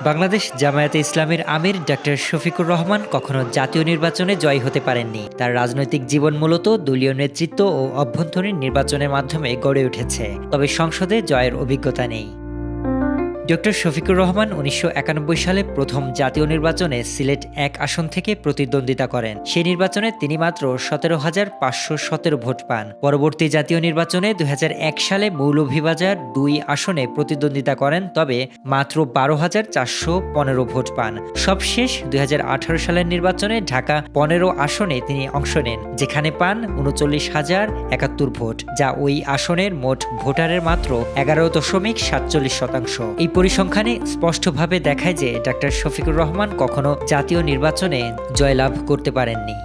বাংলাদেশ জামায়াতে ইসলামীর আমির ডক্টর শফিকুর রহমান কখনো জাতীয় নির্বাচনে জয়ী হতে পারেননি। তার রাজনৈতিক জীবন মূলত দলীয় নেতৃত্ব ও অভ্যন্তরীণ নির্বাচনের মাধ্যমে গড়ে উঠেছে, তবে সংসদে জয়ের অভিজ্ঞতা নেই। ডক্টর শফিকুর রহমান ১৯৯১ সালে প্রথম জাতীয় নির্বাচনে সিলেট ১ আসন থেকে প্রতিদ্বন্দ্বিতা করেন। সেই নির্বাচনে তিনি মাত্র ১৭,৫১৭ ভোট পান। পরবর্তী জাতীয় নির্বাচনে ২০০১ সালে মৌলভীবাজার ২ আসনে প্রতিদ্বন্দ্বিতা করেন, তবে মাত্র ১২,৪১৫ ভোট পান। সবশেষ ২০১৮ সালের নির্বাচনে ঢাকা ১৫ আসনে তিনি অংশ নেন, যেখানে পান ৩৯,০৭১ ভোট, যা ওই আসনের মোট ভোটারের মাত্র ১১.৪৭%। এই পরিসংখ্যানে স্পষ্টভাবে দেখায় যে ডক্টর শফিকুর রহমান কখনো জাতীয় নির্বাচনে জয়লাভ করতে পারেননি।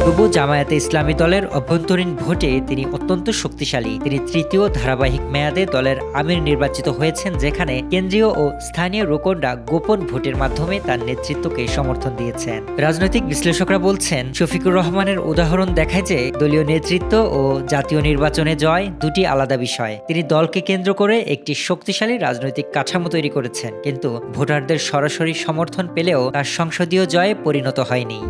তবু জামায়াতে ইসলামী দলের অভ্যন্তরীণ ভোটে তিনি অত্যন্ত শক্তিশালী। তিনি তৃতীয় ধারাবাহিক মেয়াদে দলের আমির নির্বাচিত হয়েছেন, যেখানে কেন্দ্রীয় ও স্থানীয় রোকনরা গোপন ভোটের মাধ্যমে তার নেতৃত্বকে সমর্থন দিয়েছেন। রাজনৈতিক বিশ্লেষকরা বলছেন, শফিকুর রহমানের উদাহরণ দেখায় যে দলীয় নেতৃত্ব ও জাতীয় নির্বাচনে জয় দুটি আলাদা বিষয়। তিনি দলকে কেন্দ্র করে একটি শক্তিশালী রাজনৈতিক কাঠামো তৈরি করেছেন, কিন্তু ভোটারদের সরাসরি সমর্থন পেলেও তার সংসদীয় জয়ে পরিণত হয়নি।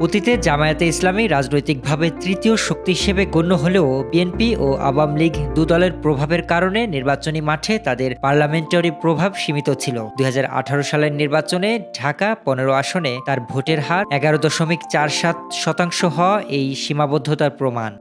অতীতে জামায়াতে ইসলামী রাজনৈতিকভাবে তৃতীয় শক্তি হিসেবে গণ্য হলেও বিএনপি ও আওয়ামী লীগ দু দলের প্রভাবের কারণে নির্বাচনী মাঠে তাদের পার্লামেন্টারি প্রভাব সীমিত ছিল। ২০১৮ সালের নির্বাচনে ঢাকা ১৫ আসনে তার ভোটের হার ১১.৪৭% হওয়া এই সীমাবদ্ধতার প্রমাণ।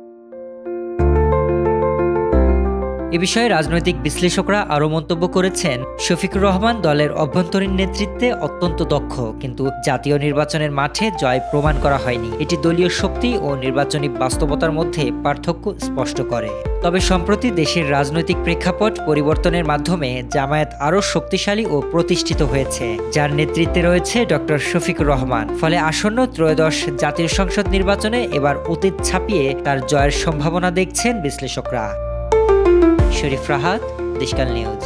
এ বিষয়ে রাজনৈতিক বিশ্লেষকরা আরও মন্তব্য করেছেন, শফিকুর রহমান দলের অভ্যন্তরীণ নেতৃত্বে অত্যন্ত দক্ষ, কিন্তু জাতীয় নির্বাচনের মাঠে জয় প্রমাণ করা হয়নি। এটি দলীয় শক্তি ও নির্বাচনী বাস্তবতার মধ্যে পার্থক্য স্পষ্ট করে। তবে সম্প্রতি দেশের রাজনৈতিক প্রেক্ষাপট পরিবর্তনের মাধ্যমে জামায়াত আরও শক্তিশালী ও প্রতিষ্ঠিত হয়েছে, যার নেতৃত্বে রয়েছে ডক্টর শফিকুর রহমান। ফলে আসন্ন ত্রয়োদশ জাতীয় সংসদ নির্বাচনে এবার অতীত ছাপিয়ে তার জয়ের সম্ভাবনা দেখছেন বিশ্লেষকরা। শরীফ রাহাত, দেশকাল নিউজ।